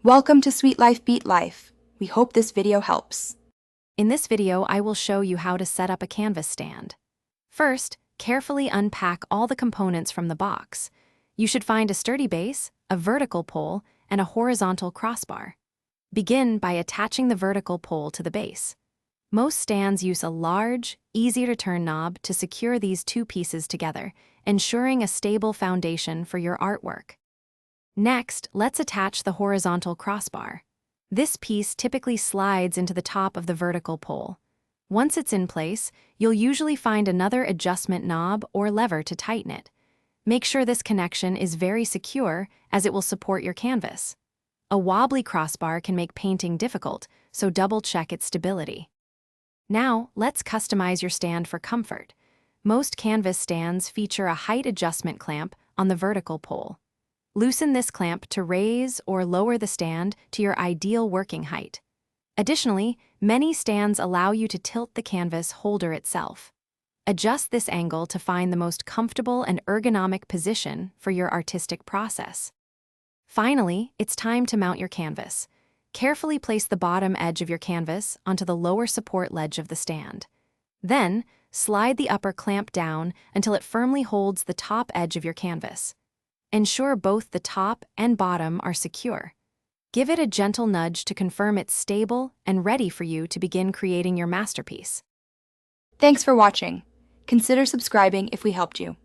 Welcome to Sweet Life Beat Life. We hope this video helps. In this video, I will show you how to set up a canvas stand. First, carefully unpack all the components from the box. You should find a sturdy base, a vertical pole, and a horizontal crossbar. Begin by attaching the vertical pole to the base. Most stands use a large, easy-to-turn knob to secure these two pieces together, ensuring a stable foundation for your artwork. Next, let's attach the horizontal crossbar. This piece typically slides into the top of the vertical pole. Once it's in place, you'll usually find another adjustment knob or lever to tighten it. Make sure this connection is very secure, as it will support your canvas. A wobbly crossbar can make painting difficult, so double-check its stability. Now, let's customize your stand for comfort. Most canvas stands feature a height adjustment clamp on the vertical pole. Loosen this clamp to raise or lower the stand to your ideal working height. Additionally, many stands allow you to tilt the canvas holder itself. Adjust this angle to find the most comfortable and ergonomic position for your artistic process. Finally, it's time to mount your canvas. Carefully place the bottom edge of your canvas onto the lower support ledge of the stand. Then, slide the upper clamp down until it firmly holds the top edge of your canvas. Ensure both the top and bottom are secure. Give it a gentle nudge to confirm it's stable and ready for you to begin creating your masterpiece. Thanks for watching. Consider subscribing if we helped you.